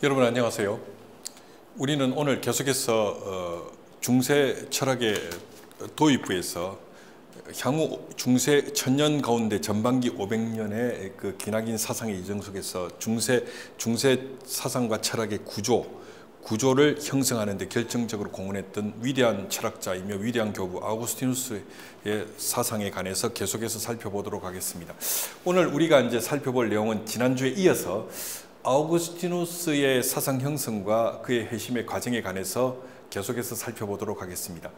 여러분 안녕하세요. 우리는 오늘 계속해서 중세 철학의 도입부에서 향후 중세 천년 가운데 전반기 500년의 그 기나긴 사상의 이정 속에서 중세 사상과 철학의 구조를 형성하는 데 결정적으로 공헌했던 위대한 철학자이며 위대한 교부 아우구스티누스의 사상에 관해서 계속해서 살펴보도록 하겠습니다. 오늘 우리가 이제 살펴볼 내용은 지난주에 이어서 아우구스티누스의 사상 형성과 그의 회심의 과정에 관해서 계속해서 살펴보도록 하겠습니다.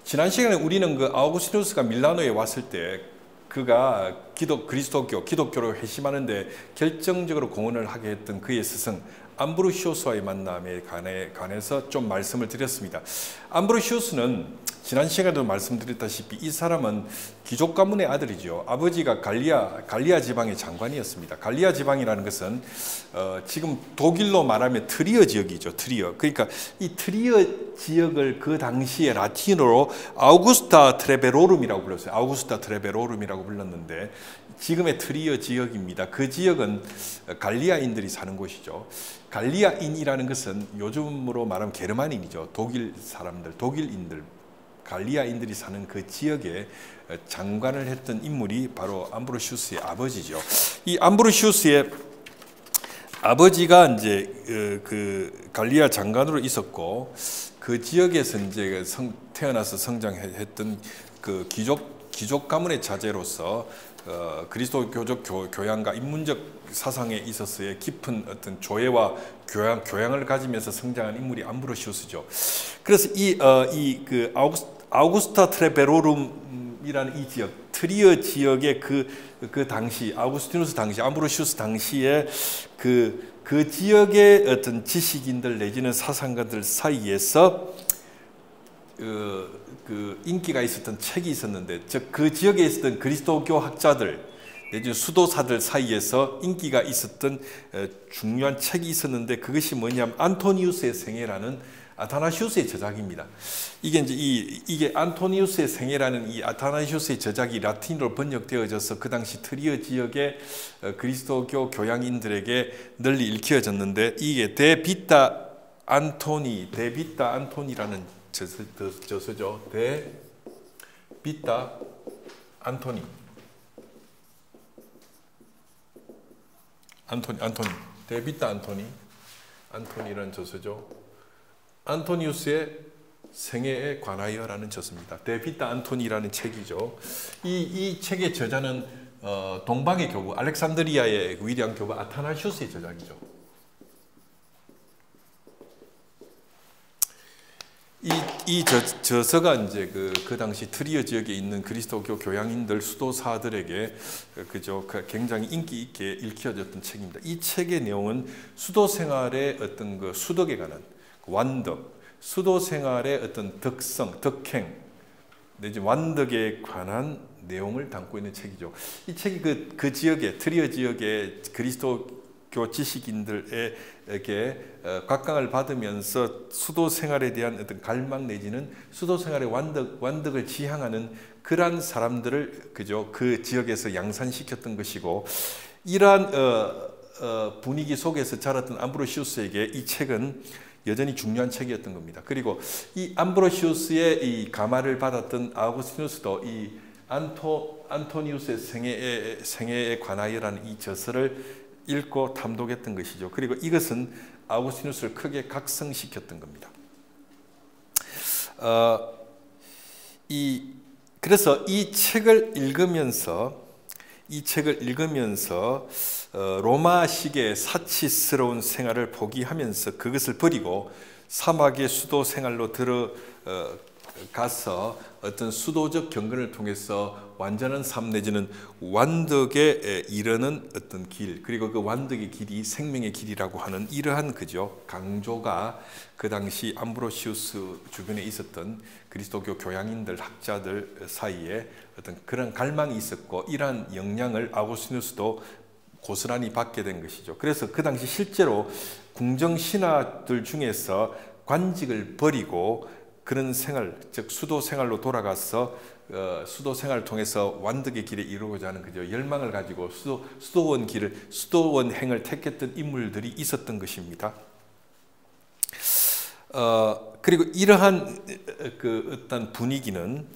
지난 시간에 우리는 그 아우구스티누스가 밀라노에 왔을 때 그가 기독교로 회심하는데 결정적으로 공헌을 하게 했던 그의 스승 암브로시우스와의 만남에 관해서 좀 말씀을 드렸습니다. 암브로시우스는 지난 시간에도 말씀드렸다시피 이 사람은 귀족 가문의 아들이죠. 아버지가 갈리아 지방의 장관이었습니다. 갈리아 지방이라는 것은 지금 독일로 말하면 트리어 지역이죠. 트리어. 그러니까 이 트리어 지역을 그 당시에 라틴어로 아우구스타 트레베로rum이라고 불렀어요. 아우구스타 트레베로rum이라고 불렀는데 지금의 트리어 지역입니다. 그 지역은 갈리아인들이 사는 곳이죠. 갈리아인이라는 것은 요즘으로 말하면 게르만인이죠. 독일 사람들, 독일인들, 갈리아인들이 사는 그 지역에 장관을 했던 인물이 바로 암브로시우스의 아버지죠. 이 암브로시우스의 아버지가 이제 그 갈리아 장관으로 있었고 그 지역에서 이제 태어나서 성장했던 그 귀족 가문의 자제로서 그리스도교적 교양과 인문적 사상에 있어서의 깊은 어떤 조예와 교양을 가지면서 성장한 인물이 암브로시우스죠. 그래서 그 아우구스타 트레베로rum이라는 이 지역, 트리어 지역의 그 당시 아우구스티누스 당시, 암브로시우스 당시에 그 지역의 어떤 지식인들 내지는 사상가들 사이에서 그 인기가 있었던 책이 있었는데, 즉 그 지역에 있었던 그리스도교 학자들 내지는 수도사들 사이에서 인기가 있었던 중요한 책이 있었는데 그것이 뭐냐면 안토니우스의 생애라는 아타나시우스의 저작입니다. 이게 안토니우스의 생애라는 이 아타나시우스의 저작이 라틴어로 번역되어져서 그 당시 트리어 지역의 그리스도교 교양인들에게 널리 읽혀졌는데 이게 데비타 안토니라는 저서죠. 데비타 안토니. 데비타 안토니라는 저서죠. 안토니우스의 생애에 관하여라는 저서입니다. 데비타 안토니라는 책이죠. 이 책의 저자는 동방의 교부 알렉산드리아의 위대한 교부 아타나시우스의 저작이죠. 이 저서가 이제 그 당시 트리어 지역에 있는 그리스도교 교양인들 수도사들에게 굉장히 인기 있게 읽혀졌던 책입니다. 이 책의 내용은 수도 생활의 어떤 그 수덕에 관한 완덕, 수도 생활의 어떤 덕성, 덕행, 내지 완덕에 관한 내용을 담고 있는 책이죠. 이 책이 그 지역에 트리어 지역의 그리스도교 지식인들에게 각광을 받으면서 수도 생활에 대한 어떤 갈망 내지는 수도 생활의 완덕을 지향하는 그러한 사람들을 그 지역에서 양산시켰던 것이고, 이러한 분위기 속에서 자랐던 암브로시우스에게 이 책은 여전히 중요한 책이었던 겁니다. 그리고 이 암브로시우스의 이 감화를 받았던 아우구스티누스도 이 안토니우스의 생애에 관하여라는 이 저서를 읽고 탐독했던 것이죠. 그리고 이것은 아우구스티누스를 크게 각성시켰던 겁니다. 그래서 이 책을 읽으면서 로마식의 사치스러운 생활을 포기하면서 그것을 버리고 사막의 수도 생활로 들어가서 어떤 수도적 경건을 통해서 완전한 삶 내지는 완덕에 이르는 어떤 길, 그리고 그 완덕의 길이 생명의 길이라고 하는 이러한 강조가 그 당시 암브로시우스 주변에 있었던 그리스도교 교양인들, 학자들 사이에 어떤 그런 갈망이 있었고, 이러한 영향을 아우구스티누스도 고스란히 받게 된 것이죠. 그래서 그 당시 실제로 궁정 신하들 중에서 관직을 버리고 그런 생활, 즉 수도 생활로 돌아가서 수도 생활을 통해서 완득의 길에 이루고자 하는 그저 열망을 가지고 수도원 행을 택했던 인물들이 있었던 것입니다. 그리고 이러한 그 어떤 분위기는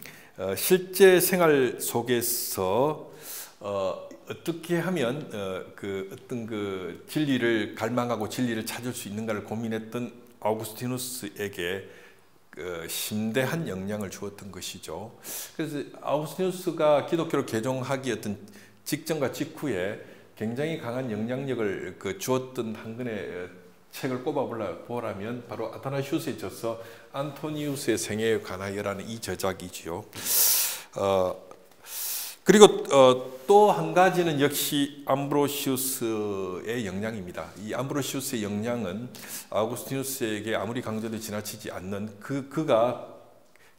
실제 생활 속에서 어떻게 하면 그 어떤 그 진리를 갈망하고 진리를 찾을 수 있는가를 고민했던 아우구스티누스에게 심대한 영향을 주었던 것이죠. 그래서 아우구스티누스가 기독교를 개종하기 어떤 직전과 직후에 굉장히 강한 영향력을 주었던 한 권의 책을 꼽아보라면 바로 아타나시우스에 져서 안토니우스의 생애에 관하여라는 이 저작이지요. 그리고 또 한 가지는 역시 암브로시우스의 영향입니다. 이 암브로시우스의 영향은 아우구스티누스에게 아무리 강조도 지나치지 않는 그가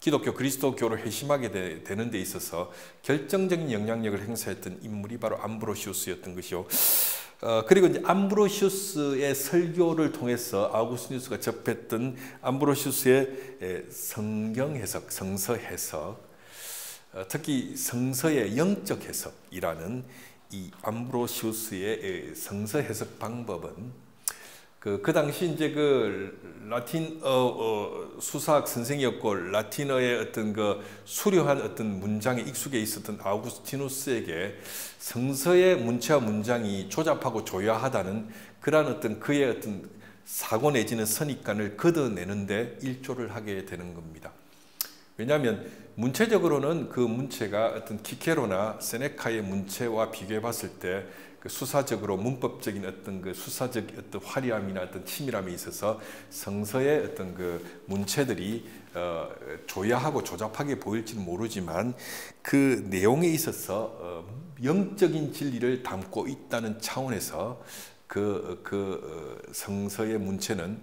기독교 그리스도교를 회심하게 되는 데 있어서 결정적인 영향력을 행사했던 인물이 바로 암브로시우스였던 것이요. 그리고 이제 암브로시우스의 설교를 통해서 아우구스티누스가 접했던 암브로시우스의 성경 해석, 성서 해석, 특히 성서의 영적 해석이라는 이 암브로시우스의 성서 해석 방법은 그 당시 이제 그 라틴어 수사학 선생이었고 라틴어의 어떤 그 수려한 어떤 문장에 익숙해 있었던 아우구스티누스에게 성서의 문체와 문장이 조잡하고 조야하다는 그러한 어떤 그의 어떤 사고 내지는 선입관을 걷어내는데 일조를 하게 되는 겁니다. 왜냐하면 문체적으로는 그 문체가 어떤 키케로나 세네카의 문체와 비교해 봤을 때 그 수사적으로 문법적인 어떤 그 수사적 어떤 화려함이나 어떤 치밀함이 있어서 성서의 어떤 그 문체들이 조야하고 조잡하게 보일지는 모르지만 그 내용에 있어서 영적인 진리를 담고 있다는 차원에서 성서의 문체는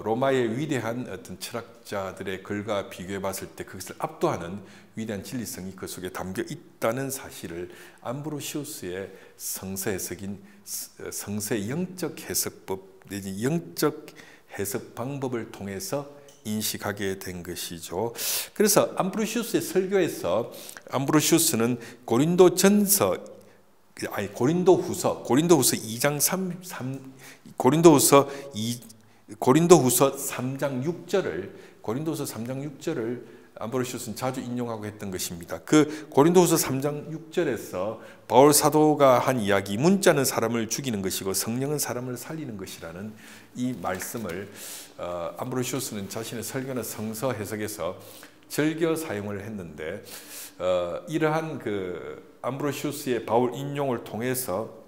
로마의 위대한 어떤 철학자들의 글과 비교해 봤을 때 그것을 압도하는 위대한 진리성이 그 속에 담겨 있다는 사실을 암브로시우스의 성서 해석인 성서의 영적 해석법 내지 영적 해석 방법을 통해서 인식하게 된 것이죠. 그래서 암브로시우스의 설교에서 암브로시우스는 고린도후서 2장 3 고린도후서 3장 6절을 암브로시우스는 자주 인용하고 했던 것입니다. 그 고린도후서 3장 6절에서 바울 사도가 한 이야기, 문자는 사람을 죽이는 것이고 성령은 사람을 살리는 것이라는 이 말씀을 암브로시우스는 자신의 설교나 성서 해석에서 즐겨 사용을 했는데 이러한 그 암브로시우스의 바울 인용을 통해서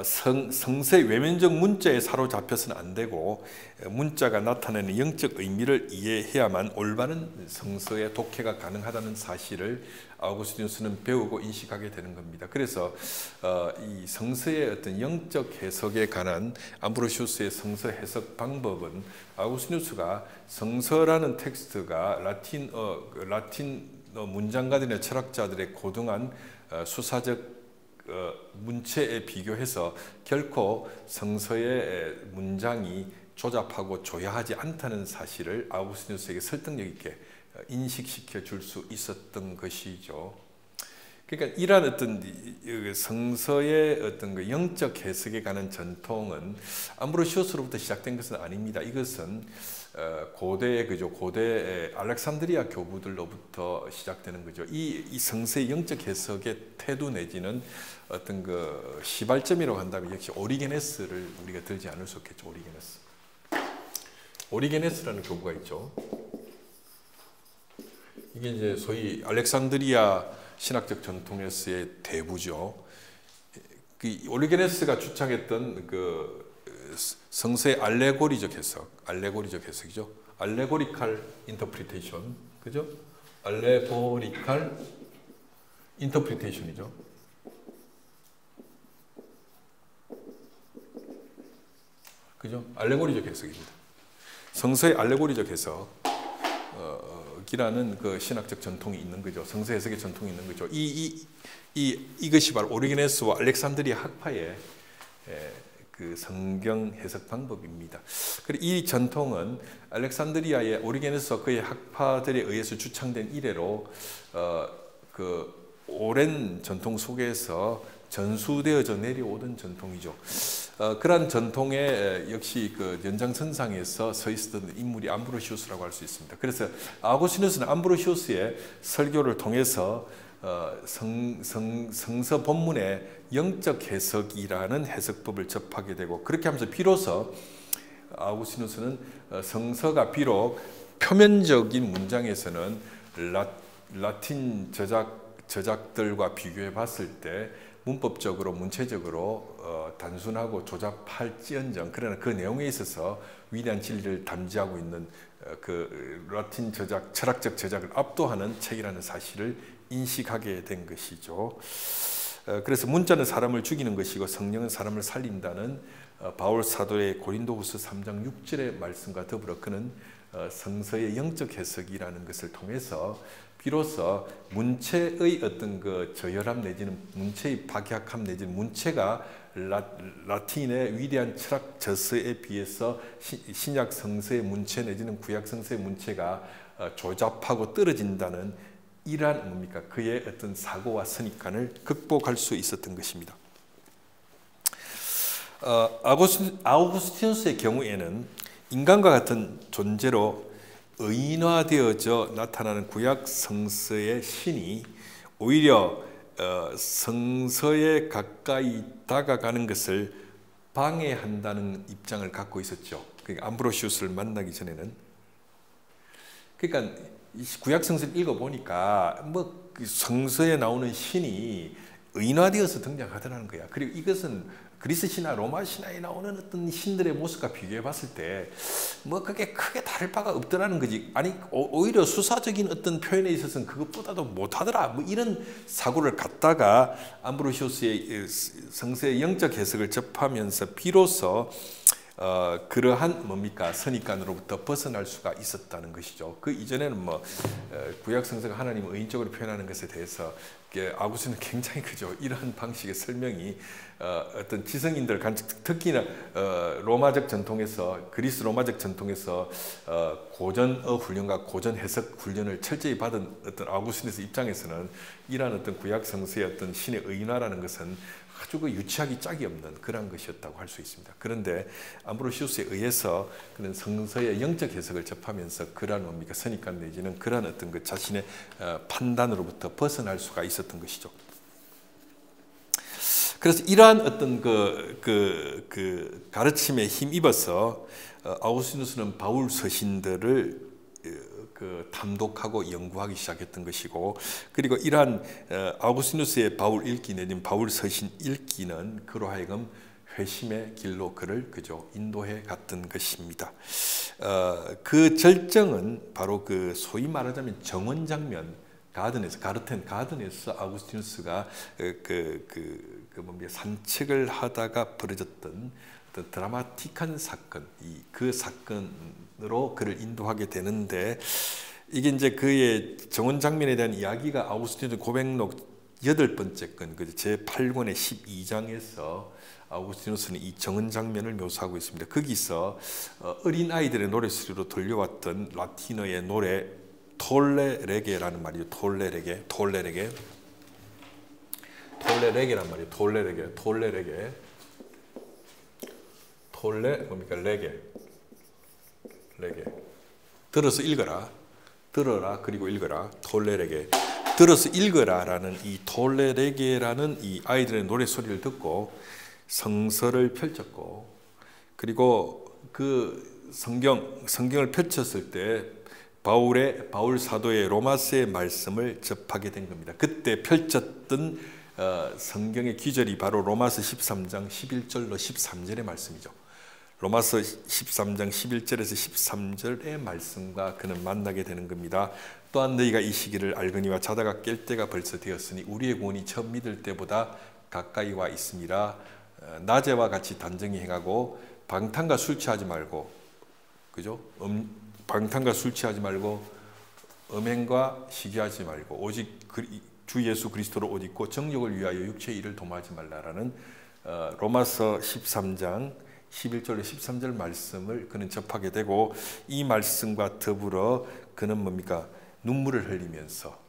성서의 외면적 문자에 사로잡혀서는 안 되고 문자가 나타내는 영적 의미를 이해해야만 올바른 성서의 독해가 가능하다는 사실을 아우구스티누스는 배우고 인식하게 되는 겁니다. 그래서 이 성서의 어떤 영적 해석에 관한 암브로시우스의 성서 해석 방법은 아우구스티누스가 성서라는 텍스트가 라틴어 문장가들이나 철학자들의 고등한 수사적 문체에 비교해서 결코 성서의 문장이 조잡하고 조야하지 않다는 사실을 아우구스티누스에게 설득력 있게 인식시켜 줄 수 있었던 것이죠. 그러니까 이러한 어떤 성서의 어떤 그 영적 해석에 관한 전통은 암브로시우스로부터 시작된 것은 아닙니다. 이것은 고대 알렉산드리아 교부들로부터 시작되는 거죠. 이 성서의 영적 해석의 태도 내지는 어떤 그 시발점이라고 한다면 역시 오리게네스를 우리가 들지 않을 수 없겠죠. 오리게네스라는 교부가 있죠. 이게 이제 소위 알렉산드리아 신학적 전통에서의 대부죠. 그 오리게네스가 주창했던 그 성서의 알레고리적 해석이죠. 알레고리칼 인터프리테이션, 그죠? 알레고리칼 인터프리테이션이죠. 그죠? 알레고리적 해석입니다. 성서의 알레고리적 해석이라는 그 신학적 전통이 있는 거죠. 성서 해석의 전통이 있는 거죠. 이것이 바로 오리게네스와 알렉산드리아 학파의 그 그 성경 해석 방법입니다. 그리고 이 전통은 알렉산드리아의 오리게네스와 그의 학파들에 의해서 주창된 이래로 그 오랜 전통 속에서 전수되어져 내려오던 전통이죠. 그러한 전통에 역시 그 연장선상에서 서 있었던 인물이 암브로시우스라고 할 수 있습니다. 그래서 아우구스티누스는 암브로시우스의 설교를 통해서 성서 본문의 영적 해석이라는 해석법을 접하게 되고, 그렇게 하면서 비로소 아우구스티누스는 성서가 비록 표면적인 문장에서는 라틴 저작들과 비교해 봤을 때 문법적으로 문체적으로 단순하고 조잡할지언정, 그러나 그 내용에 있어서 위대한 진리를 담지하고 있는 그 라틴 철학적 저작을 압도하는 책이라는 사실을 인식하게 된 것이죠. 그래서 문자는 사람을 죽이는 것이고 성령은 사람을 살린다는 바울 사도의 고린도후서 3장 6절의 말씀과 더불어 그는 성서의 영적 해석이라는 것을 통해서 비로소 문체의 어떤 그 저열함 내지는 문체의 박약함 내지는 문체가 라틴의 위대한 철학 저서에 비해서 신약 성서의 문체 내지는 구약 성서의 문체가 조잡하고 떨어진다는 이러한 뭡니까? 그의 어떤 사고와 선입관을 극복할 수 있었던 것입니다. 아우구스티누스의 경우에는 인간과 같은 존재로 의인화되어져 나타나는 구약 성서의 신이 오히려 성서에 가까이 다가가는 것을 방해한다는 입장을 갖고 있었죠. 그러니까 암브로시우스를 만나기 전에는. 그러니까 구약 성서를 읽어보니까 뭐 성서에 나오는 신이 의인화되어서 등장하더라는 거야. 그리고 이것은 그리스 신화, 로마 신화에 나오는 어떤 신들의 모습과 비교해 봤을 때 뭐 그게 크게 다를 바가 없더라는 거지. 아니 오히려 수사적인 어떤 표현에 있어서는 그것보다도 못하더라. 뭐 이런 사고를 갖다가 암브로시우스의 성서의 영적 해석을 접하면서 비로소 그러한 뭡니까 선입관으로부터 벗어날 수가 있었다는 것이죠. 그 이전에는 뭐 구약 성서가 하나님을 의인적으로 표현하는 것에 대해서 아구스티누스는 굉장히 그죠. 이러한 방식의 설명이 어떤 지성인들 특히나 로마적 전통에서 그리스 로마적 전통에서 고전어 훈련과 고전 해석 훈련을 철저히 받은 어떤 아구스티누스 입장에서는 이러한 어떤 구약 성서의 어떤 신의 의인화라는 것은 아주 그 유치하기 짝이 없는 그런 것이었다고 할 수 있습니다. 그런데 암브로시우스에 의해서 그런 성서의 영적 해석을 접하면서 그러한 뭡니까 선입관 내지는 그러한 어떤 그 자신의 판단으로부터 벗어날 수가 있었던 것이죠. 그래서 이러한 어떤 그 가르침에 힘입어서 아우구스티누스는 바울 서신들을 탐독하고 연구하기 시작했던 것이고, 그리고 이러한 아우구스티누스의 바울 읽기 내지는 바울 서신 읽기는 그로 하여금 회심의 길로 그를 그저 인도해 갔던 것입니다. 그 절정은 바로 그 소위 말하자면 정원 장면 가르텐 가든에서 아우구스티누스가 산책을 하다가 벌어졌던 어떤 드라마틱한 사건, 그 사건으로 그를 인도하게 되는데, 이게 이제 그의 정원 장면에 대한 이야기가 아우구스티누스 고백록 8번째 건, 제8권의 12장에서 아우구스티누스는 이 정원 장면을 묘사하고 있습니다. 거기서 어린 아이들의 노래소리로 들려왔던 라틴어의 노래 톨레레게라는 말이죠. 톨레레게란 말이에요. 톨레 뭡니까? 레게. 들어서 읽어라. 들어라 그리고 읽어라. 톨레레게. 들어서 읽어라라는 이 톨레레게라는 이 아이들의 노래 소리를 듣고 성서를 펼쳤고, 그리고 그 성경을 펼쳤을 때 바울 사도의 로마서의 말씀을 접하게 된 겁니다. 그때 펼쳤던 성경의 기절이 바로 로마서 13장 11절로 13절의 말씀이죠. 로마서 13장 11절에서 13절의 말씀과 그는 만나게 되는 겁니다. 또한 너희가 이 시기를 알거니와 자다가 깰 때가 벌써 되었으니 우리의 구원이 처음 믿을 때보다 가까이 와 있음이라. 낮에와 같이 단정히 행하고 방탕과 술 취하지 말고, 그죠? 방탕과 술 취하지 말고 음행과 시기하지 말고 오직 주 예수 그리스도로 옷 입고 정욕을 위하여 육체의 일을 도모하지 말라라는 로마서 13장 11절로 13절 말씀을 그는 접하게 되고, 이 말씀과 더불어 그는 뭡니까? 눈물을 흘리면서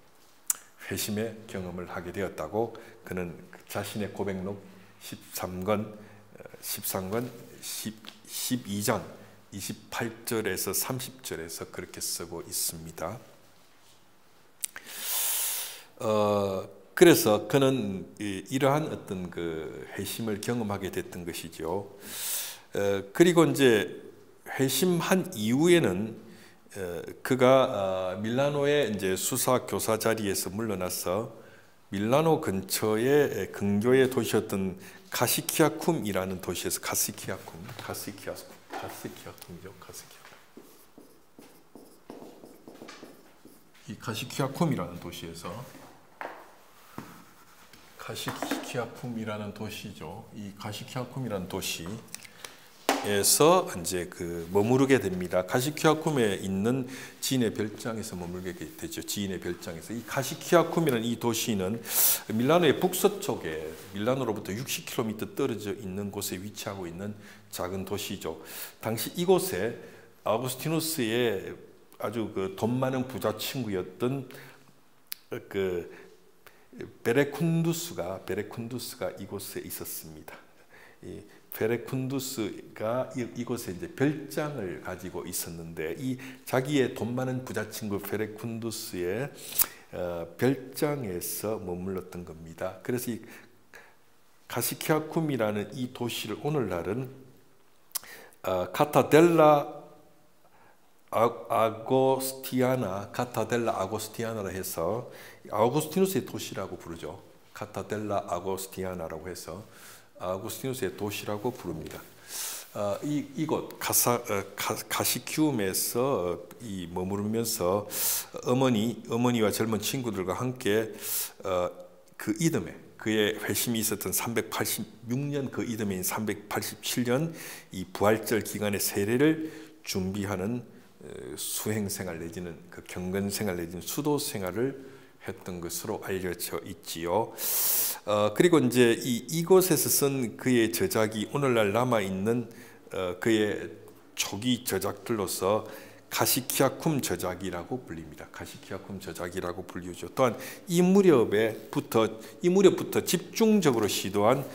회심의 경험을 하게 되었다고 그는 자신의 고백록 13권 12장 28절에서 30절에서 그렇게 쓰고 있습니다. 그래서 그는 이러한 어떤 그 회심을 경험하게 됐던 것이죠. 그리고 이제 회심한 이후에는 그가 밀라노의 이제 수사 교사 자리에서 물러나서 밀라노 근처의 근교의 도시였던 카시키아쿰이라는 도시에서 카시키아쿰이죠. 이 카시키아쿰이라는 도시에서 카시키아쿰이라는 도시죠. 이 카시키아쿰이라는 도시에서 이제 그 머무르게 됩니다. 카시키아쿰에 있는 지인의 별장에서 머물게 되죠. 지인의 별장에서. 이 카시키아쿰이라는 이 도시는 밀라노의 북서쪽에 밀라노로부터 60km 떨어져 있는 곳에 위치하고 있는 작은 도시죠. 당시 이곳에 아우구스티누스의 아주 그 돈 많은 부자 친구였던 그 베레쿤두스가 이곳에 있었습니다. 이 베레쿤두스가 이곳에 이제 별장을 가지고 있었는데, 이 자기의 돈 많은 부자 친구 베레쿤두스의 별장에서 머물렀던 겁니다. 그래서 이 카시키아쿰이라는 이 도시를 오늘날은 카타델라 아고스티아나라 해서 아우구스티누스의 도시라고 부르죠. 카타델라 아고스티아나라고 해서 아우구스티누스의 도시라고 부릅니다. 이곳 카시키움에서 머무르면서 어머니와 젊은 친구들과 함께 그 이듬해 그의 회심이 있었던 386년 그 이듬해인 387년 이 부활절 기간의 세례를 준비하는 수행생활 내지는 그 경건생활 내지는 수도생활을 했던 것으로 알려져 있지요. 그리고 이제 이곳에서 쓴 그의 저작이 오늘날 남아 있는 그의 초기 저작들로서 카시키아쿰 저작이라고 불립니다. 카시키아쿰 저작이라고 불리죠. 또한 이 무렵부터 집중적으로 시도한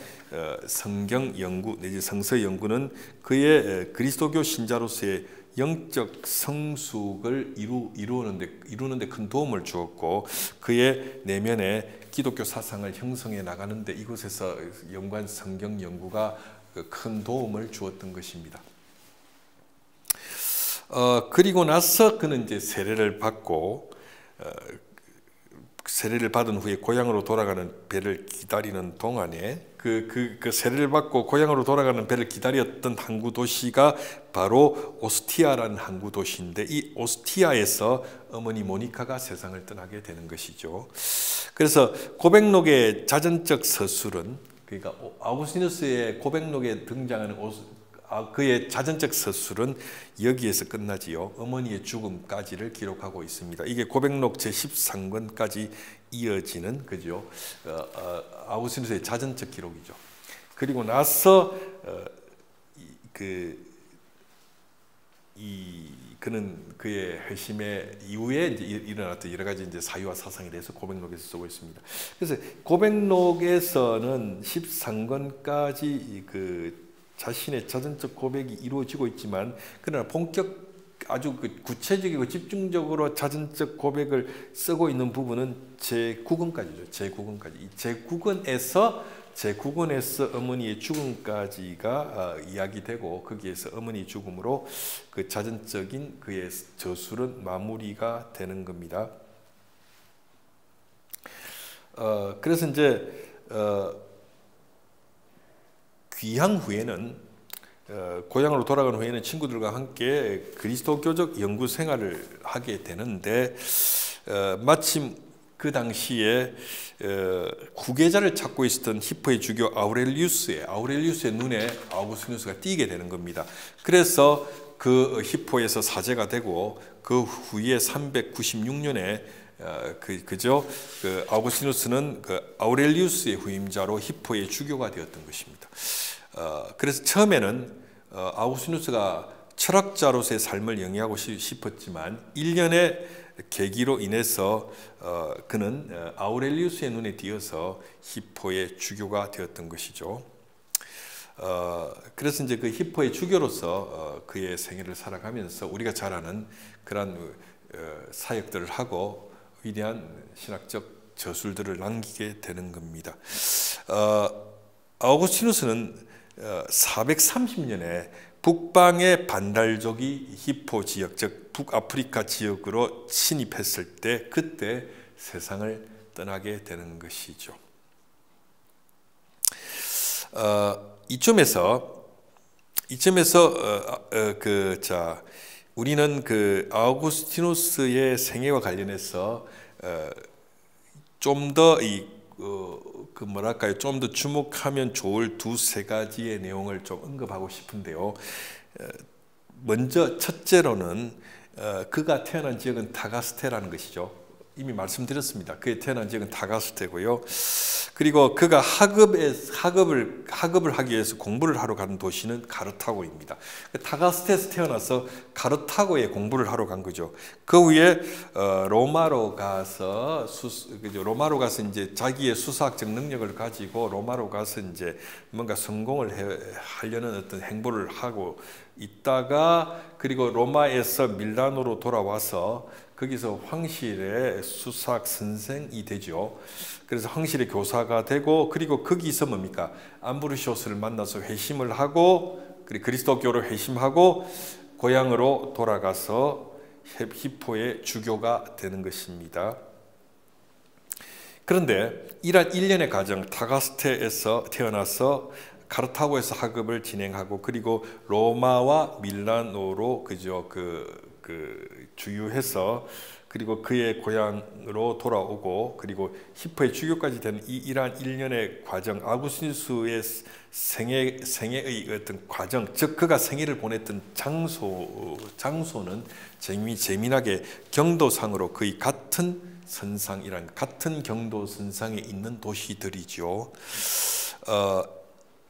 성경 연구 내지 성서 연구는 그의 그리스도교 신자로서의 영적 성숙을 이루는데 큰 도움을 주었고, 그의 내면의 기독교 사상을 형성해 나가는데 이곳에서 연구한 성경 연구가 큰 도움을 주었던 것입니다. 그리고 나서 그는 이제 세례를 받은 후에 고향으로 돌아가는 배를 기다리는 동안에 그 세례를 받고 고향으로 돌아가는 배를 기다렸던 항구 도시가 바로 오스티아라는 항구 도시인데, 이 오스티아에서 어머니 모니카가 세상을 떠나게 되는 것이죠. 그래서 고백록의 자전적 서술은, 그러니까 아우구스티누스의 고백록에 등장하는 그의 자전적 서술은 여기에서 끝나지요. 어머니의 죽음까지를 기록하고 있습니다. 이게 고백록 제13권까지 이어지는 그죠. 아우구스티누스의 자전적 기록이죠. 그리고 나서 그는 그의 회심의 이후에 이제 일어났던 여러 가지 이제 사유와 사상에 대해서 고백록에서 쓰고 있습니다. 그래서 고백록에서는 13권까지 그 자신의 자전적 고백이 이루어지고 있지만, 그러나 아주 구체적이고 집중적으로 자전적 고백을 쓰고 있는 부분은 제9권까지죠. 제9권에서 어머니의 죽음까지가 이야기되고, 거기에서 어머니 죽음으로 그 자전적인 그의 저술은 마무리가 되는 겁니다. 그래서 이제 귀향 후에는 고향으로 돌아간 후에는 친구들과 함께 그리스도교적 연구 생활을 하게 되는데, 마침 그 당시에 후계자를 찾고 있었던 히포의 주교 아우렐리우스의 눈에 아우구스티누스가 띄게 되는 겁니다. 그래서 그 히포에서 사제가 되고, 그 후에 396년에 그죠? 그 아우구스티누스는 그 아우렐리우스의 후임자로 히포의 주교가 되었던 것입니다. 그래서 처음에는 아우구스티누스가 철학자로서의 삶을 영위하고 싶었지만 일련의 계기로 인해서 그는 아우렐리우스의 눈에 띄어서 히포의 주교가 되었던 것이죠. 그래서 이제 그 히포의 주교로서 그의 생애를 살아가면서 우리가 잘 아는 그런 사역들을 하고 위대한 신학적 저술들을 남기게 되는 겁니다. 아우구스티누스는 430년에 북방의 반달족이 히포 지역, 즉 북아프리카 지역으로 침입했을 때 그때 세상을 떠나게 되는 것이죠. 이쯤에서 우리는 그 아우구스티누스의 생애와 관련해서 좀 더 좀 더 주목하면 좋을 두세 가지의 내용을 좀 언급하고 싶은데요. 먼저 첫째로는 그가 태어난 지역은 타가스테라는 것이죠. 이미 말씀드렸습니다. 그의 태어난 지역은 타가스테고요. 그리고 그가 학업을 하기 위해서 공부를 하러 가는 도시는 카르타고입니다. 타가스테에서 태어나서 카르타고에 공부를 하러 간 거죠. 그 후에 로마로 가서 이제 자기의 수사학적 능력을 가지고 로마로 가서 이제 뭔가 성공을 하려는 어떤 행보를 하고 있다가 그리고 로마에서 밀라노로 돌아와서 거기서 황실의 수사학 선생이 되죠. 그래서 황실의 교사가 되고 그리고 거기서 뭡니까? 암브로시오스를 만나서 회심을 하고 그리고 그리스도교로 회심하고 고향으로 돌아가서 히포의 주교가 되는 것입니다. 그런데 이러한 일련의 과정, 타가스테에서 태어나서 카르타고에서 학업을 진행하고 그리고 로마와 밀라노로 주유해서 그리고 그의 고향으로 돌아오고 그리고 히포의 주교까지 되는 이러한 일련의 과정, 아우구스티누스의 생애의 어떤 과정, 즉 그가 생애를 보냈던 장소는 재미나게 경도상으로 거의 같은 선상이란 같은 경도 선상에 있는 도시들이죠.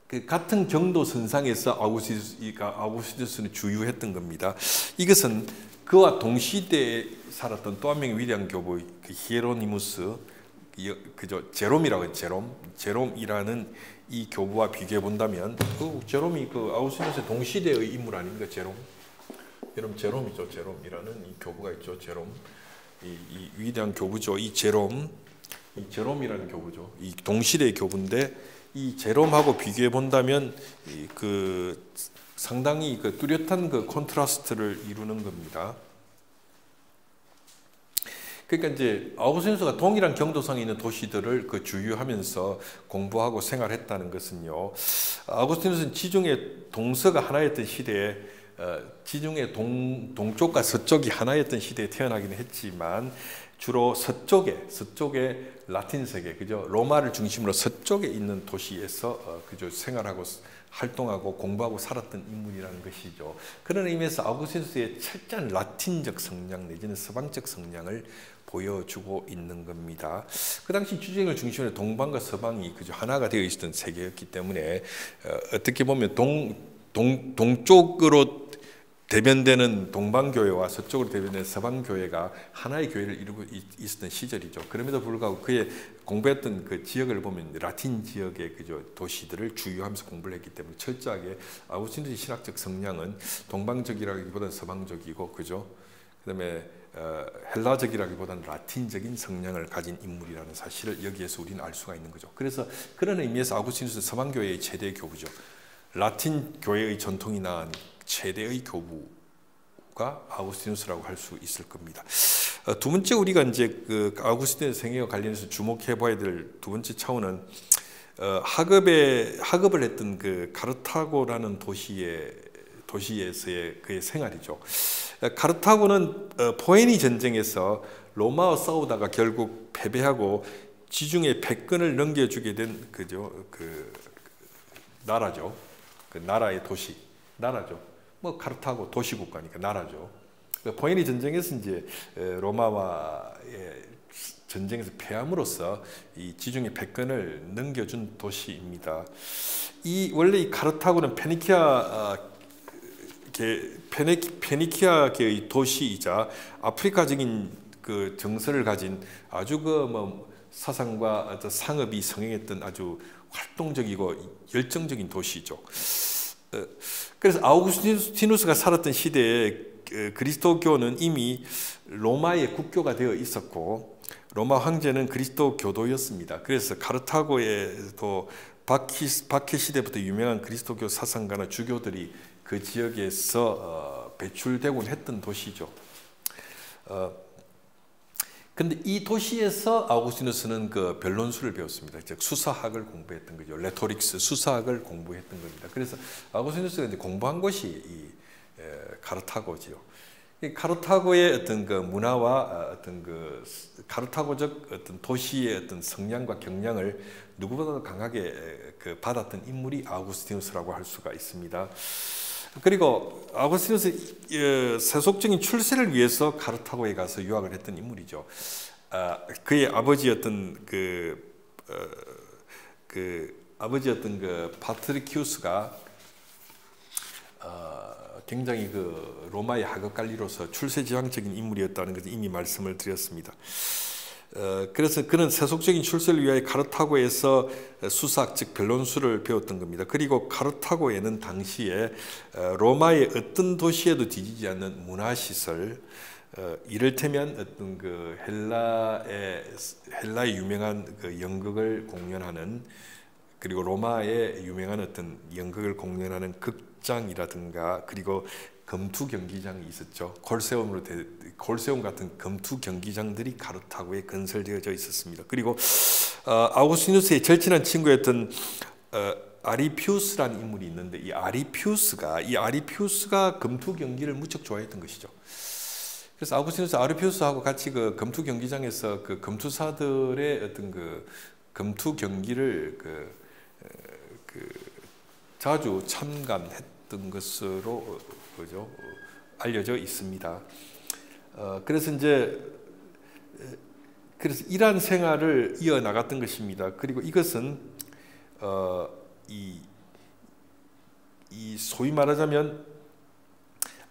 그 같은 경도 선상에서 아우구스티누스는 주유했던 겁니다. 이것은 그와 동시대에 살았던 또 한 명의 위대한 교부 그 히에로니무스, 제롬이라고 해요. 제롬이라는 이 교부와 비교해 본다면 제롬이 그 아우구스티누스의 동시대의 인물 아닙니까? 제롬이죠. 제롬이라는 이 교부가 있죠. 제롬, 이 위대한 교부죠. 이 제롬이라는 교부죠. 이 동시대의 교부인데 이 제롬하고 비교해 본다면 상당히 뚜렷한 콘트라스트를 이루는 겁니다. 그러니까 이제 아우구스티누스가 동일한 경도상에 있는 도시들을 주유하면서 공부하고 생활했다는 것은요. 아우구스티누스는 지중해 동서가 하나였던 시대에 지중해 동쪽과 서쪽이 하나였던 시대에 태어나기는 했지만 주로 서쪽에 라틴 세계, 그죠? 로마를 중심으로 서쪽에 있는 도시에서 그저 생활하고 활동하고 공부하고 살았던 인물이라는 것이죠. 그런 의미에서 아우구스티누스의 철저한 라틴적 성향 내지는 서방적 성향을 보여주고 있는 겁니다. 그 당시 지중해를 중심으로 동방과 서방이 그저 하나가 되어 있었던 세계였기 때문에 어떻게 보면 동쪽으로 대변되는 동방교회와 서쪽으로 대변되는 서방교회가 하나의 교회를 이루고 있었던 시절이죠. 그럼에도 불구하고 그의 공부했던 그 지역을 보면 라틴 지역의 도시들을 주유하면서 공부를 했기 때문에 철저하게 아우구스티누스의 신학적 성향은 동방적이라기보다는 서방적이고, 그죠? 그다음에 헬라적이라기보다는 라틴적인 성향을 가진 인물이라는 사실을 여기에서 우리는 알 수가 있는 거죠. 그래서 그런 의미에서 아우구스티누스는 서방교회의 최대 교부죠. 라틴 교회의 전통이 낳은 최대의 교부가 아우구스티누스라고 할 수 있을 겁니다. 두 번째 우리가 이제 그 아우구스티누스 생애와 관련해서 주목해 봐야 될 두 번째 차원은 학업을 했던 그 카르타고라는 도시에서의 그의 생활이죠. 카르타고는 포에니 전쟁에서 로마와 싸우다가 결국 패배하고 지중해 패권을 넘겨주게 된 그 나라죠. 그 나라의 도시, 나라죠. 카르타고 도시국가니까 나라죠. 포에니 전쟁에서 이제 로마와의 전쟁에서 패함으로써 이 지중해 패권을 넘겨준 도시입니다. 원래 이 카르타고는 페니키아계의 도시이자 아프리카적인 그 정서를 가진 아주 사상과 상업이 성행했던 아주 활동적이고 열정적인 도시죠. 그래서 아우구스티누스가 살았던 시대에 그리스도교는 이미 로마의 국교가 되어 있었고 로마 황제는 그리스도 교도였습니다. 그래서 카르타고에도 박해 시대부터 유명한 그리스도교 사상가나 주교들이 그 지역에서 배출되곤 했던 도시죠. 근데 이 도시에서 아우구스티누스는 그 변론술을 배웠습니다. 즉 수사학을 공부했던 거죠. 레토릭스, 수사학을 공부했던 겁니다. 그래서 아우구스티누스가 이제 공부한 곳이 이 카르타고지요. 이 카르타고의 어떤 그 문화와 어떤 그 카르타고적 어떤 도시의 어떤 성향과 경향을 누구보다도 강하게 받았던 인물이 아우구스티누스라고 할 수가 있습니다. 그리고 아우구스티누스 세속적인 출세를 위해서 카르타고에 가서 유학을 했던 인물이죠. 그의 아버지였던 아버지였던 그 파트리키우스가 굉장히 그 로마의 하급 관리로서 출세지향적인 인물이었다는 것을 이미 말씀을 드렸습니다. 그래서 그는 세속적인 출세를 위하여 카르타고에서 수사학 즉 변론술을 배웠던 겁니다. 그리고 카르타고에는 당시에 로마의 어떤 도시에도 뒤지지 않는 문화시설, 이를테면 어떤 그 헬라의 유명한 그 연극을 공연하는, 그리고 로마의 유명한 어떤 연극을 공연하는 극장이라든가, 그리고 검투 경기장이 있었죠. 콜세움 같은 검투 경기장들이 카르타고에 건설되어져 있었습니다. 그리고 아우구스티누스의 절친한 친구였던 아리피우스라는 인물이 있는데, 이 아리피우스가 검투 경기를 무척 좋아했던 것이죠. 그래서 아우구스티누스 아리피우스하고 같이 그 검투 경기장에서 그 검투사들의 어떤 그 검투 경기를 자주 참관했던 것으로 알려져 있습니다. 그래서 이러한 생활을 이어 나갔던 것입니다. 그리고 이것은 소위 말하자면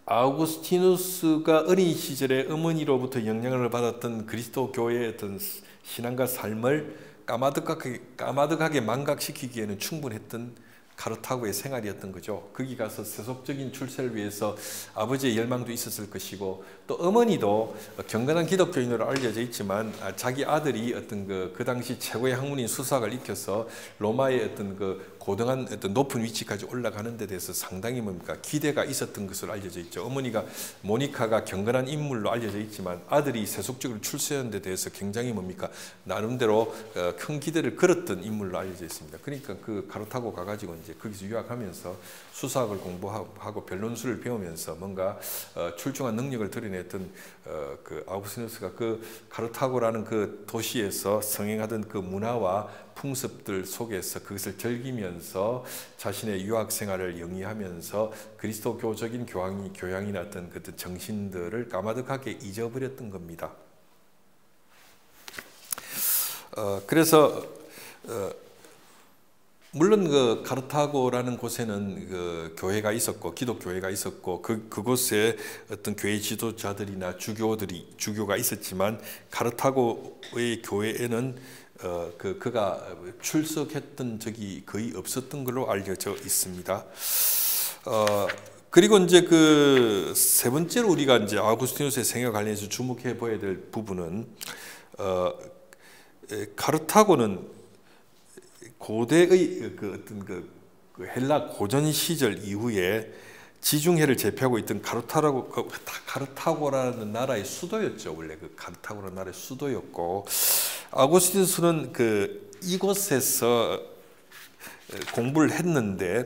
아우구스티누스가 어린 시절에 어머니로부터 영향을 받았던 그리스도교의 어떤 신앙과 삶을 까마득하게 망각시키기에는 충분했던 카르타고의 생활이었던 거죠. 거기 가서 세속적인 출세를 위해서 아버지의 열망도 있었을 것이고, 또 어머니도 경건한 기독교인으로 알려져 있지만 자기 아들이 어떤 그 당시 최고의 학문인 수사학을 익혀서 로마의 어떤 그 고등한 어떤 높은 위치까지 올라가는 데 대해서 상당히 기대가 있었던 것으로 알려져 있죠. 어머니가 모니카가 경건한 인물로 알려져 있지만 아들이 세속적으로 출세하는 데 대해서 굉장히 나름대로 큰 기대를 걸었던 인물로 알려져 있습니다. 그러니까 그 카르타고 가가지고 이제 거기서 유학하면서 수사학을 공부하고 변론술을 배우면서 뭔가 출중한 능력을 드러냈던 그 아우구스티누스가 그 카르타고라는 그 도시에서 성행하던 그 문화와 풍습들 속에서 그것을 즐기면서 자신의 유학 생활을 영위하면서 그리스도교적인 교양이나 어떤 그 정신들을 까마득하게 잊어버렸던 겁니다. 그래서 물론 그 카르타고라는 곳에는 그 교회가 있었고 기독교회가 있었고 그곳에 어떤 교회 지도자들이나 주교가 있었지만 카르타고의 교회에는 그가 출석했던 적이 거의 없었던 걸로 알려져 있습니다. 그리고 이제 그 세 번째로 우리가 이제 아우구스티누스의 생애와 관련해서 주목해 보아야 될 부분은 카르타고는 고대의 그 어떤 그 헬라 고전 시절 이후에 지중해를 제패하고 있던 카르타고라는 나라의 수도였죠. 원래 그 카르타고라는 나라의 수도였고, 아우구스티누스는 이곳에서 공부를 했는데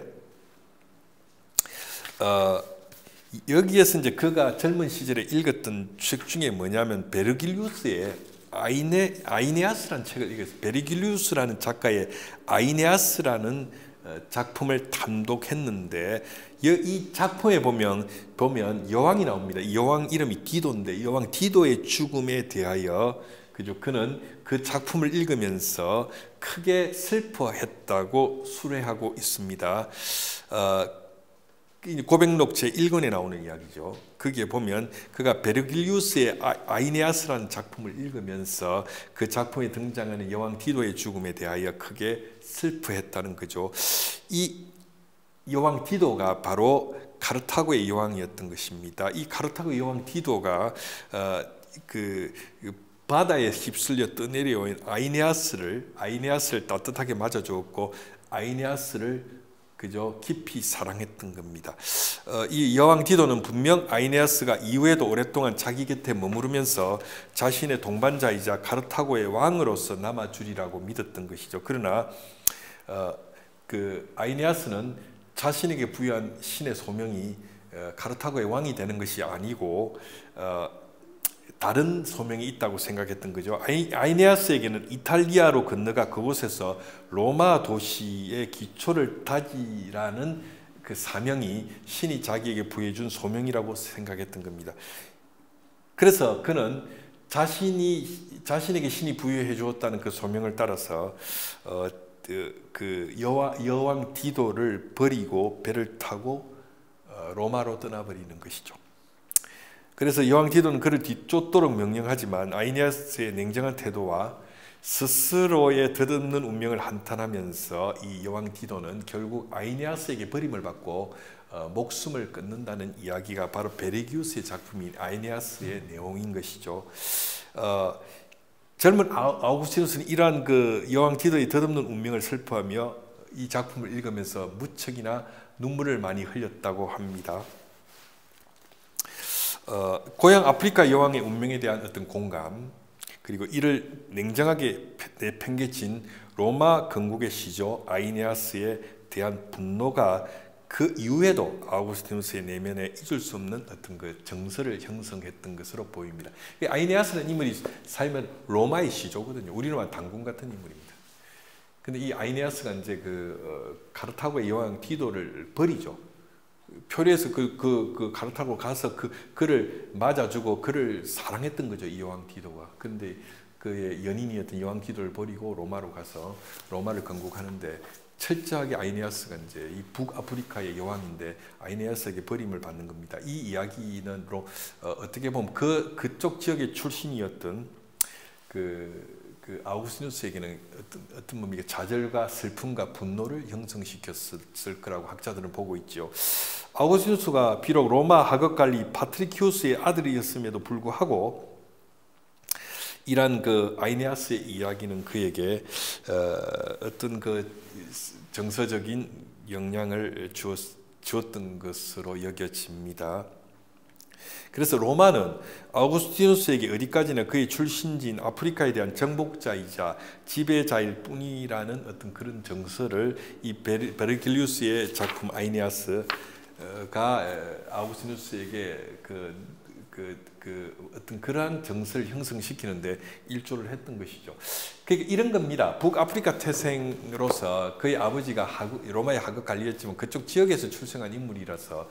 여기에서 이제 그가 젊은 시절에 읽었던 책 중에 뭐냐면 베르길리우스의 아이네아스라는 책을 읽었어요. 베르길리우스라는 작가의 아이네아스라는 작품을 탐독했는데 이 작품에 보면 여왕이 나옵니다. 이 여왕 이름이 디도인데 여왕 디도의 죽음에 대하여 그죠? 그는 그 작품을 읽으면서 크게 슬퍼했다고 수레하고 있습니다. 고백록 제1권에 나오는 이야기죠. 거기에 보면 그가 베르길리우스의 아이네아스라는 작품을 읽으면서 그 작품에 등장하는 여왕 디도의 죽음에 대하여 크게 슬퍼했다는 거죠. 이 여왕 디도가 바로 카르타고의 여왕이었던 것입니다. 이 카르타고 여왕 디도가 그 바다에 휩쓸려 떠내려온 아이네아스를 따뜻하게 맞아주었고 아이네아스를 그저 깊이 사랑했던 겁니다. 이 여왕 디도는 분명 아이네아스가 이후에도 오랫동안 자기 곁에 머무르면서 자신의 동반자이자 카르타고의 왕으로서 남아주리라고 믿었던 것이죠. 그러나 그 아이네아스는 자신에게 부여한 신의 소명이 카르타고의 왕이 되는 것이 아니고 다른 소명이 있다고 생각했던 거죠. 아이네아스에게는 이탈리아로 건너가 그곳에서 로마 도시의 기초를 다지라는 그 사명이 신이 자기에게 부여준 소명이라고 생각했던 겁니다. 그래서 그는 자신에게 신이 부여해 주었다는 그 소명을 따라서 그 여왕 디도를 버리고 배를 타고 로마로 떠나버리는 것이죠. 그래서 여왕 디도는 그를 뒤쫓도록 명령하지만 아이네아스의 냉정한 태도와 스스로의 덧없는 운명을 한탄하면서 이 여왕 디도는 결국 아이네아스에게 버림을 받고 목숨을 끊는다는 이야기가 바로 베르기우스의 작품인 아이네아스의 내용인 것이죠. 젊은 아우구스티누스는 이러한 그 여왕 디도의 덧없는 운명을 슬퍼하며 이 작품을 읽으면서 무척이나 눈물을 많이 흘렸다고 합니다. 고향 아프리카 여왕의 운명에 대한 어떤 공감, 그리고 이를 냉정하게 내팽개친 로마 건국의 시조 아이네아스에 대한 분노가 그 이후에도 아우구스티누스의 내면에 잊을 수 없는 어떤 그 정서를 형성했던 것으로 보입니다. 아이네아스는 인물이 살면 로마의 시조거든요. 우리는 당군 같은 인물입니다. 근데 이 아이네아스가 이제 카르타고의 여왕 디도를 버리죠. 표리에서 그 카르타고 가서 그를 맞아주고 그를 사랑했던 거죠, 이 여왕 디도가. 그런데 그의 연인이었던 여왕 디도를 버리고 로마로 가서 로마를 건국하는데 철저하게 아이네아스가 이제 이 북아프리카의 여왕인데 아이네아스에게 버림을 받는 겁니다. 이 이야기는 어떻게 보면 그쪽 지역의 출신이었던 그 아우구스티누스에게는 어떤 의미가 좌절과 슬픔과 분노를 형성시켰을 거라고 학자들은 보고 있죠. 아우구스티누스가 비록 로마 하급관리 파트리키우스의 아들이었음에도 불구하고 이란 그 아이네아스의 이야기는 그에게 어떤 그 정서적인 영향을 주었던 것으로 여겨집니다. 그래서 로마는 아우구스티누스에게 어디까지나 그의 출신지인 아프리카에 대한 정복자이자 지배자일 뿐이라는 어떤 그런 정서를 이 베르길리우스의 작품 아이네아스가 아우구스티누스에게 어떤 그러한 정서를 형성시키는데 일조를 했던 것이죠. 그러니까 이런 겁니다. 북아프리카 태생으로서 그의 아버지가 로마의 하급 관리였지만 그쪽 지역에서 출생한 인물이라서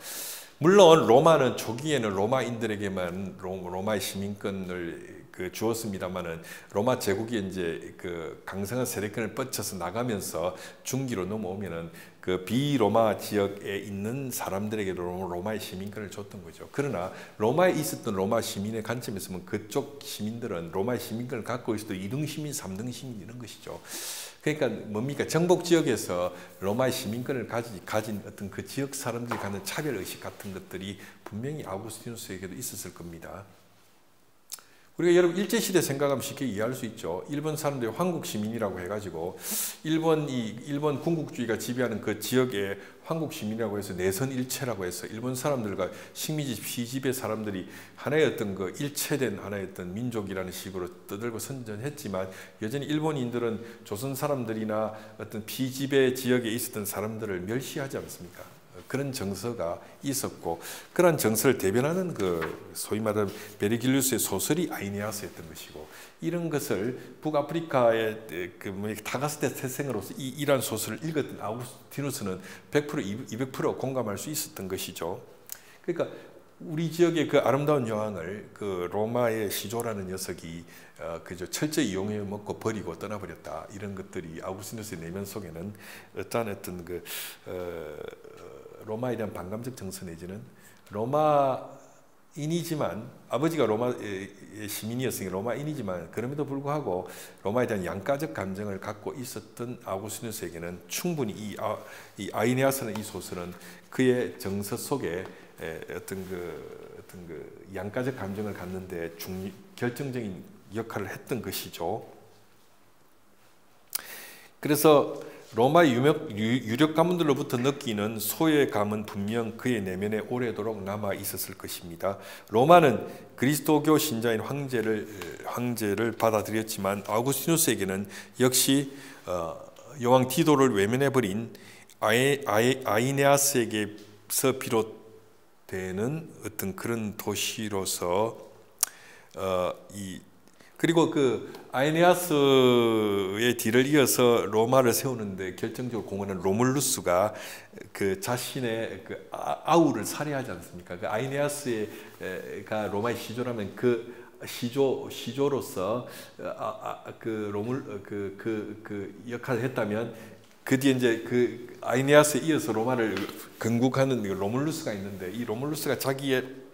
물론 로마는 초기에는 로마인들에게만 로마의 시민권을 주었습니다만은 로마 제국이 이제 강성한 세력권을 뻗쳐서 나가면서 중기로 넘어오면은 그 비로마 지역에 있는 사람들에게도 로마의 시민권을 줬던 거죠. 그러나 로마에 있었던 로마 시민의 관점에서 보면 그쪽 시민들은 로마의 시민권을 갖고 있어도 2등 시민, 3등 시민 이런 것이죠. 그러니까 뭡니까? 정복 지역에서 로마의 시민권을 가진 어떤 그 지역 사람들이 갖는 차별의식 같은 것들이 분명히 아우구스티누스에게도 있었을 겁니다. 우리가 여러분 일제시대 생각하면 쉽게 이해할 수 있죠. 일본 사람들이 황국 시민이라고 해가지고 일본 군국주의가 지배하는 그 지역에 황국 시민이라고 해서 내선일체라고 해서 일본 사람들과 식민지 피지배 사람들이 하나의 어떤 그 일체된 하나의 어떤 민족이라는 식으로 떠들고 선전했지만 여전히 일본인들은 조선 사람들이나 어떤 피지배 지역에 있었던 사람들을 멸시하지 않습니까? 그런 정서가 있었고 그런 정서를 대변하는 그 소위 말하는 베르길리우스의 소설이 아이네아스였던 것이고 이런 것을 북아프리카의 타가스테 태생으로서 이러한 소설을 읽었던 아우구스티누스는 100% 200% 공감할 수 있었던 것이죠. 그러니까 우리 지역의 그 아름다운 여왕을 그 로마의 시조라는 녀석이 그저 철저히 이용해 먹고 버리고 떠나버렸다. 이런 것들이 아우구스티누스의 내면 속에는 어떤 그 로마에 대한 반감적 정서 내지는 로마인이지만 아버지가 로마의 시민이었으니 로마인이지만 그럼에도 불구하고 로마에 대한 양가적 감정을 갖고 있었던 아우구스티누스에게는 충분히 이 아이네아스는 이 소설은 그의 정서 속에 어떤 그 양가적 감정을 갖는데 결정적인 역할을 했던 것이죠. 그래서 로마 유력 가문들로부터 느끼는 소외감은 분명 그의 내면에 오래도록 남아 있었을 것입니다. 로마는 그리스도교 신자인 황제를 받아들였지만 아우구스티누스에게는 역시 여왕 디도를 외면해버린 아이네아스에게서 비롯되는 어떤 그런 도시로서 그리고 그 아이네아스의 뒤를 이어서 로마를 세우는데 결정적으로 공헌한 로물루스가 그 자신의 그 아우를 살해하지 않습니까? 그 아이네아스가 로마의 시조라면 그 시조로서 그 역할을 했다면 그 뒤에 이제 그 아이네아스에 이어서 로마를 건국하는 로물루스가 있는데 이 로물루스가 자기의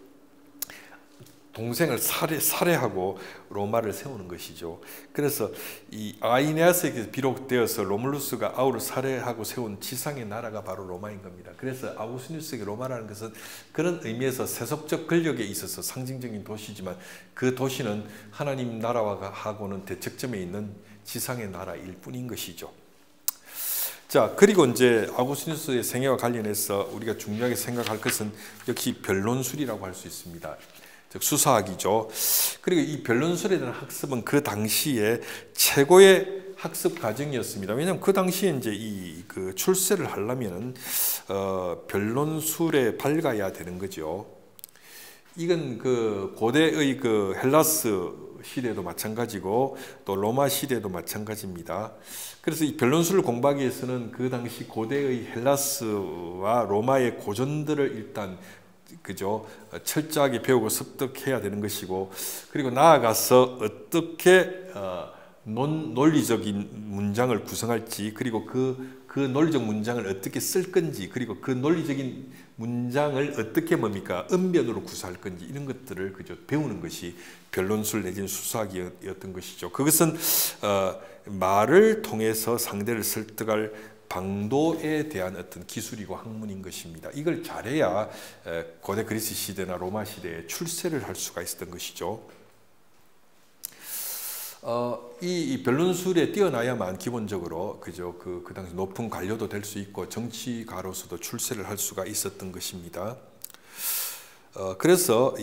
동생을 살해하고 로마를 세우는 것이죠. 그래서 이 아이네아스에게 비롯되어서 로물루스가 아우를 살해하고 세운 지상의 나라가 바로 로마인 겁니다. 그래서 아우구스티누스에게 로마라는 것은 그런 의미에서 세속적 권력에 있어서 상징적인 도시지만 그 도시는 하나님 나라하고는 대척점에 있는 지상의 나라일 뿐인 것이죠. 자, 그리고 이제 아우구스티누스의 생애와 관련해서 우리가 중요하게 생각할 것은 역시 변론술이라고 할 수 있습니다. 즉 수사학이죠. 그리고 이 변론술에 대한 학습은 그 당시에 최고의 학습 과정이었습니다. 왜냐하면 그 당시에 이제 그 출세를 하려면은 변론술에 밝아야 되는 거죠. 이건 그 고대의 그 헬라스 시대도 마찬가지고 또 로마 시대도 마찬가지입니다. 그래서 이 변론술을 공부하기 위해서는 그 당시 고대의 헬라스와 로마의 고전들을 일단 철저하게 배우고 습득해야 되는 것이고, 그리고 나아가서 어떻게 논리적인 문장을 구성할지, 그리고 그 논리적 문장을 어떻게 쓸 건지, 그리고 그 논리적인 문장을 어떻게 언변으로 구사할 건지, 이런 것들을 배우는 것이 변론술 내지는 수사학이었던 것이죠. 그것은 말을 통해서 상대를 설득할 방도에 대한 어떤 기술이고 학문인 것입니다. 이걸 잘해야 고대 그리스 시대나 로마 시대에 출세를 할 수가 있었던 것이죠. 이 변론술에 뛰어나야만 기본적으로 그 당시 높은 관료도 될 수 있고 정치가로서도 출세를 할 수가 있었던 것입니다. 그래서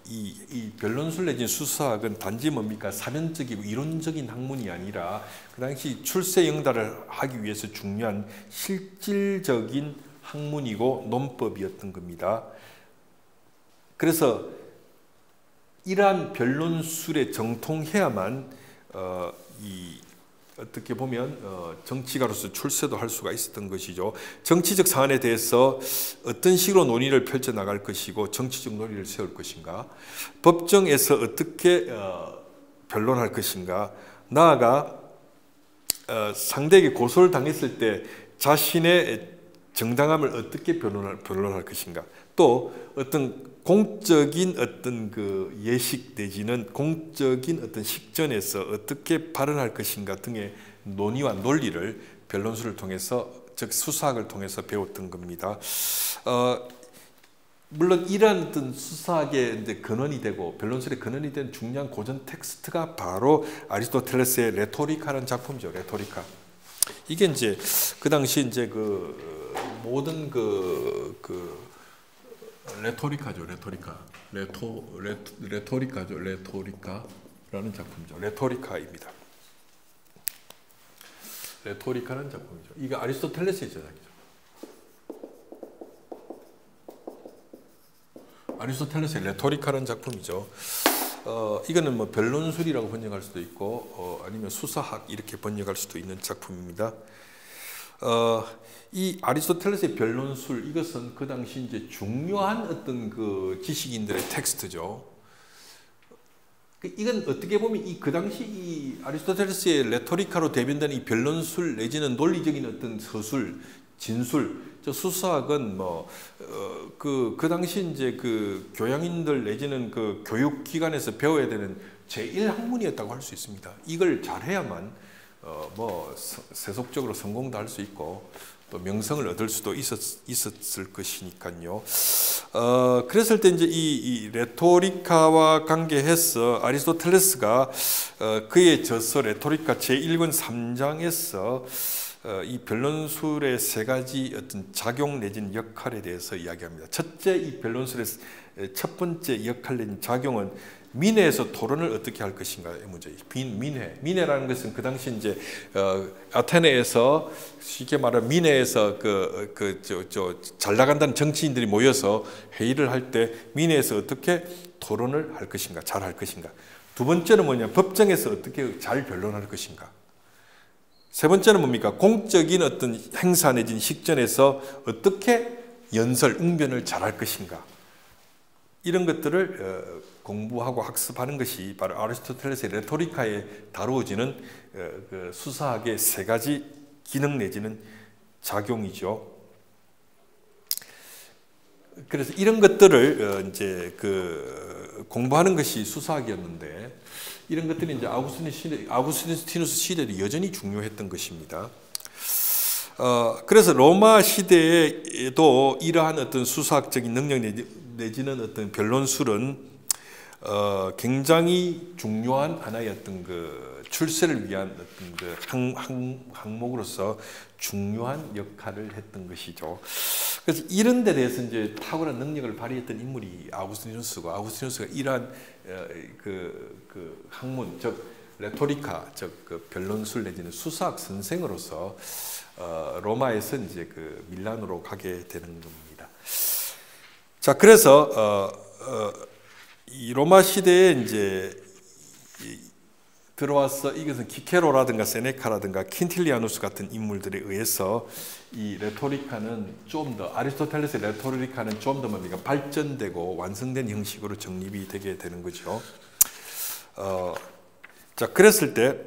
이 변론술 내지는 수사학은 단지 사변적이고 이론적인 학문이 아니라 그 당시 출세 응달을 하기 위해서 중요한 실질적인 학문이고 논법이었던 겁니다. 그래서 이러한 변론술에 정통해야만 어떻게 보면 정치가로서 출세도 할 수가 있었던 것이죠. 정치적 사안에 대해서 어떤 식으로 논의를 펼쳐나갈 것이고 정치적 논리를 세울 것인가, 법정에서 어떻게 변론할 것인가, 나아가 상대에게 고소를 당했을 때 자신의 정당함을 어떻게 변론할 것인가, 또 어떤 공적인 어떤 그 예식 내지는 공적인 어떤 식전에서 어떻게 발언할 것인가 등의 논의와 논리를 변론술을 통해서, 즉 수사학을 통해서 배웠던 겁니다. 물론 이러한 어떤 수사학의 이제 근원이 되고 변론술의 근원이 된 중요한 고전 텍스트가 바로 아리스토텔레스의 레토리카라는 작품이죠. 레토리카. 이게 이제 그 당시 이제 그 모든 레토리카죠. 레토리카죠. 레토리카라는 작품이죠. 레토리카입니다. 레토리카라는 작품이죠. 이게 아리스토텔레스의 제작이죠. 아리스토텔레스의 레토리카라는 작품이죠. 이거는 변론술이라고 번역할 수도 있고 아니면 수사학 이렇게 번역할 수도 있는 작품입니다. 이 아리스토텔레스의 변론술, 이것은 그 당시 이제 중요한 어떤 그 지식인들의 텍스트죠. 이건 어떻게 보면 그 당시 이 아리스토텔레스의 레토리카로 대변되는 이 변론술 내지는 논리적인 어떤 서술, 진술, 수사학은 그 당시 이제 그 교양인들 내지는 그 교육기관에서 배워야 되는 제1학문이었다고 할 수 있습니다. 이걸 잘해야만 세속적으로 성공도 할 수 있고 또 명성을 얻을 수도 있었을 것이니까요. 그랬을 때 이제 이 레토리카와 관계해서 아리스토텔레스가 그의 저서 레토리카 제1권 3장에서 이 변론술의 세 가지 어떤 작용 내지는 역할에 대해서 이야기합니다. 첫째, 이 변론술의 첫 번째 역할 내지는 작용은 민회에서 토론을 어떻게 할 것인가의 문제예요. 민회라는 것은 그 당시 이제 아테네에서 쉽게 말하면 민회에서 잘 나간다는 정치인들이 모여서 회의를 할 때 민회에서 어떻게 토론을 할 것인가, 잘 할 것인가. 두 번째는 뭐냐, 법정에서 어떻게 잘 변론할 것인가. 세 번째는 뭡니까? 공적인 어떤 행사 내지는 식전에서 어떻게 연설, 웅변을 잘할 것인가. 이런 것들을 공부하고 학습하는 것이 바로 아리스토텔레스의 레토리카에 다루어지는 그 수사학의 세 가지 기능 내지는 작용이죠. 그래서 이런 것들을 이제 그 공부하는 것이 수사학이었는데, 이런 것들이 이제 아우구스티누스 시대도 여전히 중요했던 것입니다. 그래서 로마 시대에도 이러한 어떤 수사학적인 능력 내지는 어떤 변론술은 굉장히 중요한 하나의 어떤 그 출세를 위한 어떤 그 항목으로서 중요한 역할을 했던 것이죠. 그래서 이런 데 대해서 이제 탁월한 능력을 발휘했던 인물이 아우구스티누스가 이러한 그 학문, 즉 레토리카, 즉 그 변론술 내지는 수사학 선생으로서 로마에서 이제 그 밀란으로 가게 되는 겁니다. 자, 그래서 이 로마 시대에 이제 들어와서 이것은 키케로라든가 세네카라든가 킨틸리아누스 같은 인물들에 의해서 이 레토리카는 좀 더 아리스토텔레스의 레토리카는 좀 더 뭡니까 발전되고 완성된 형식으로 정립이 되게 되는 거죠. 자, 그랬을 때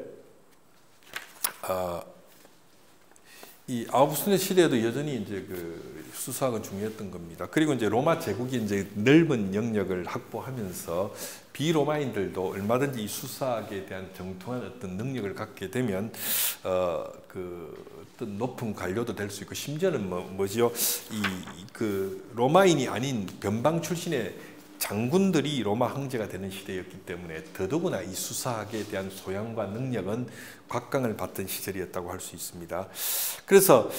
이 아우구스티누스 시대에도 여전히 이제 그 수사학은 중요했던 겁니다. 그리고 이제 로마 제국이 이제 넓은 영역을 확보하면서 비로마인들도 얼마든지 이 수사학에 대한 정통한 어떤 능력을 갖게 되면 그 어떤 높은 관료도 될 수 있고, 심지어는 뭐죠? 그 로마인이 아닌 변방 출신의 장군들이 로마 황제가 되는 시대였기 때문에 더더구나 이 수사학에 대한 소양과 능력은 곽강을 받던 시절이었다고 할 수 있습니다. 그래서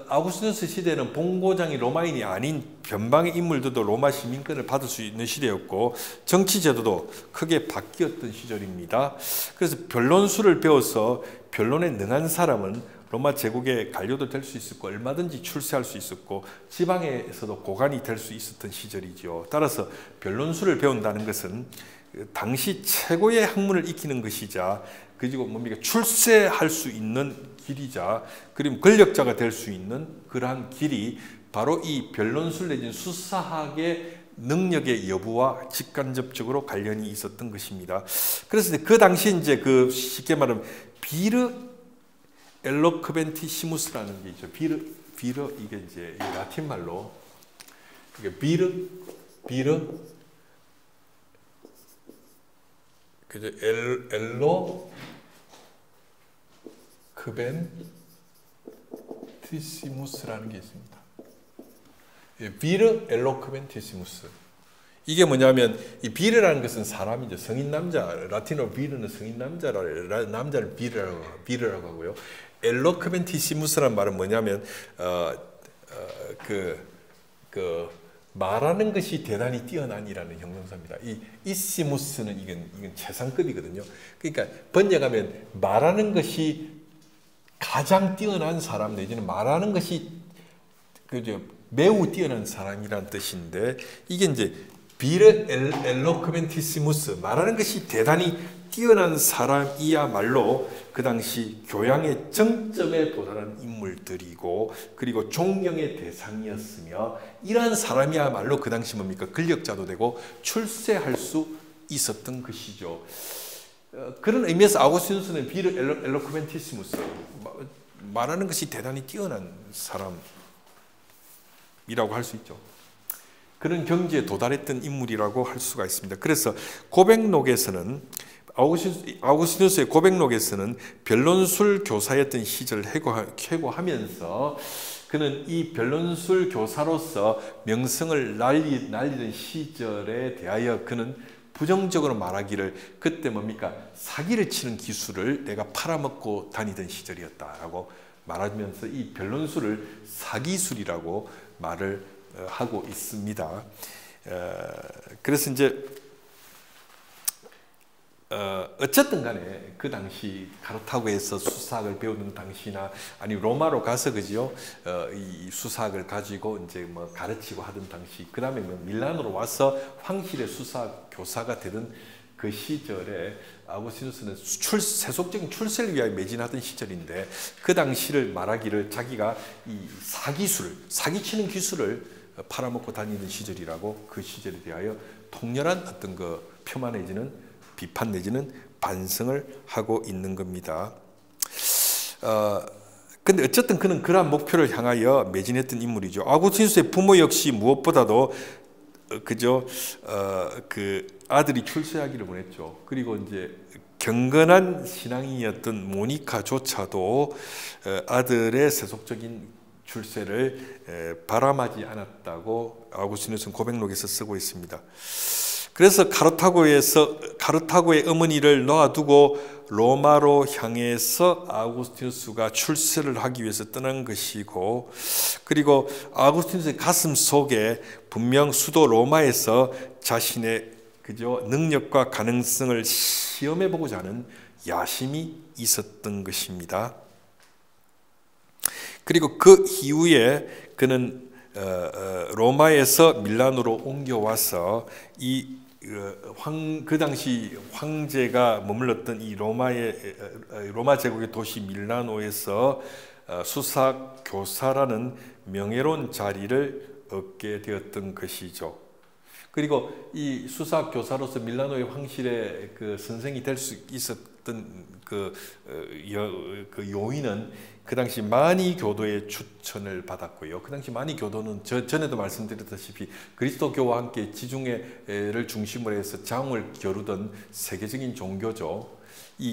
아우구스티누스 시대는 본고장이 로마인이 아닌 변방의 인물들도 로마 시민권을 받을 수 있는 시대였고, 정치 제도도 크게 바뀌었던 시절입니다. 그래서 변론술을 배워서 변론에 능한 사람은 로마 제국의 관료도 될 수 있었고, 얼마든지 출세할 수 있었고, 지방에서도 고관이 될 수 있었던 시절이죠. 따라서 변론술을 배운다는 것은 당시 최고의 학문을 익히는 것이자, 그리고 뭡니까 출세할 수 있는 길이자, 그리고 권력자가 될 수 있는 그러한 길이 바로 이 변론술 내지는 수사학의 능력의 여부와 직간접적으로 관련이 있었던 것입니다. 그래서 그 당시 이제 그 쉽게 말하면 비르 엘로크벤티시무스라는 게 있죠. 비르 이게 이제 라틴 말로 이게 비르 그죠? 엘로크벤티시무스라는 게 있습니다. 비르 엘로크벤티시무스. 이게 뭐냐면 이 비르라는 것은 사람이죠. 성인 남자. 라틴어로 비르는 성인 남자를 비르라고 하고요. 엘로크벤티시무스라는 말은 뭐냐면 말하는 것이 대단히 뛰어난이라는 형용사입니다. 이 이시무스는 이건 최상급이거든요. 그러니까 번역하면 말하는 것이 가장 뛰어난 사람 내지는 말하는 것이 매우 뛰어난 사람이란 뜻인데, 이게 이제 비르 엘로크멘티시무스, 말하는 것이 대단히 뛰어난 사람이야말로 그 당시 교양의 정점에 도달한 인물들이고 그리고 존경의 대상이었으며 이러한 사람이야말로 그 당시 뭡니까? 권력자도 되고 출세할 수 있었던 것이죠. 그런 의미에서 아우구스티누스는 비르 엘로크멘티시무스, 말하는 것이 대단히 뛰어난 사람이라고 할 수 있죠. 그런 경지에 도달했던 인물이라고 할 수가 있습니다. 그래서 고백록에서는 아우구스티누스의 고백록에서는 변론술 교사였던 시절을 회고하면서 그는 이 변론술 교사로서 명성을 날리던 시절에 대하여 그는 부정적으로 말하기를 그때 뭡니까? 사기를 치는 기술을 내가 팔아먹고 다니던 시절이었다라고 말하면서 이 변론술을 사기술이라고 말을 하고 있습니다. 그래서 이제 어쨌든 간에 그 당시 카르타고에서 수사학을 배우는 당시나 아니 로마로 가서 그죠, 이 수사학을 가지고 이제 뭐 가르치고 하던 당시, 그 다음에 밀라노로 와서 황실의 수사학 교사가 되던 그 시절에 아우구스티누스는 세속적인 출세를 위하여 매진하던 시절인데 그 당시를 말하기를 자기가 이 사기치는 기술을 팔아먹고 다니는 시절이라고 그 시절에 대하여 통렬한 어떤 그 표만 내지는 비판 내지는 반성을 하고 있는 겁니다. 근데 어쨌든 그는 그러한 목표를 향하여 매진했던 인물이죠. 아우구스티누스의 부모 역시 무엇보다도 그저 그 아들이 출세하기를 원했죠. 그리고 이제 경건한 신앙이었던 모니카조차도 아들의 세속적인 출세를 바람하지 않았다고 아우구스티누스는 고백록에서 쓰고 있습니다. 그래서 카르타고의 어머니를 놔두고 로마로 향해서 아우구스티누스가 출세를 하기 위해서 떠난 것이고, 그리고 아우구스티누스의 가슴 속에 분명 수도 로마에서 자신의 그저 능력과 가능성을 시험해 보고자 하는 야심이 있었던 것입니다. 그리고 그 이후에 그는 로마에서 밀라노로 옮겨와서 그 당시 황제가 머물렀던 이 로마 제국의 도시 밀라노에서 수사학 교사라는 명예로운 자리를 얻게 되었던 것이죠. 그리고 이 수사학 교사로서 밀라노의 황실의 그 선생이 될 수 있었던 그 요인은 그 당시 마니 교도의 추천을 받았고요. 그 당시 마니 교도는 전에도 말씀드렸다시피 그리스도교와 함께 지중해를 중심으로 해서 장을 겨루던 세계적인 종교죠.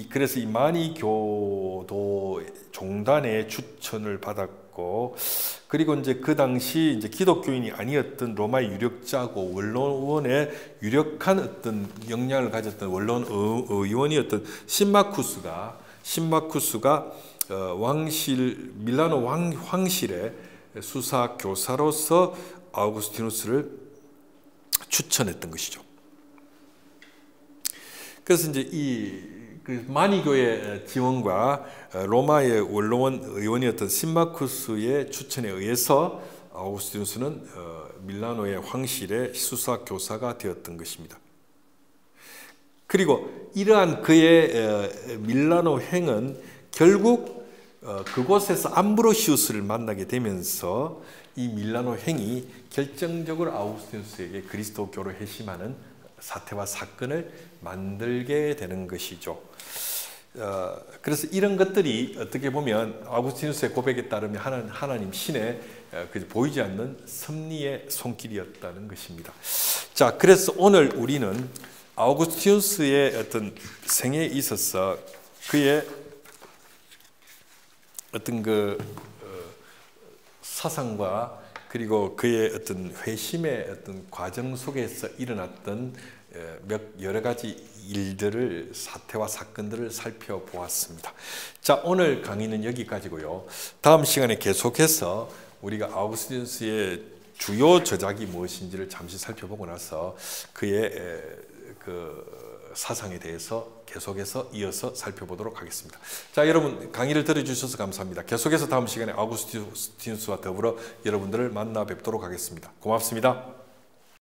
그래서 이 마니 교도 종단의 추천을 받았고, 그리고 이제 그 당시 이제 기독교인이 아니었던 로마의 유력자고 원로원의 유력한 어떤 영향을 가졌던 원로원 의원이었던 신마쿠스가 밀라노 황실의 수사 교사로서 아우구스티누스를 추천했던 것이죠. 그래서 이제 그 마니교의 지원과 로마의 원로원 의원이었던 신마쿠스의 추천에 의해서 아우구스티누스는 밀라노의 황실의 수사 교사가 되었던 것입니다. 그리고 이러한 그의 밀라노 행은 결국 그곳에서 암브로시우스를 만나게 되면서 이 밀라노 행이 결정적으로 아우구스티누스에게 그리스도교로 회심하는 사태와 사건을 만들게 되는 것이죠. 그래서 이런 것들이 어떻게 보면 아우구스티누스의 고백에 따르면 하나님 신의 보이지 않는 섭리의 손길이었다는 것입니다. 자, 그래서 오늘 우리는 아우구스티누스의 어떤 생애에 있어서 그의 어떤 그 사상과 그리고 그의 어떤 회심의 어떤 과정 속에서 일어났던 여러 가지 일들을, 사태와 사건들을 살펴보았습니다. 자, 오늘 강의는 여기까지고요. 다음 시간에 계속해서 우리가 아우구스티누스의 주요 저작이 무엇인지를 잠시 살펴보고 나서 그의 그 사상에 대해서 계속해서 이어서 살펴보도록 하겠습니다. 자, 여러분 강의를 들어주셔서 감사합니다. 계속해서 다음 시간에 아우구스티누스와 더불어 여러분들을 만나 뵙도록 하겠습니다. 고맙습니다.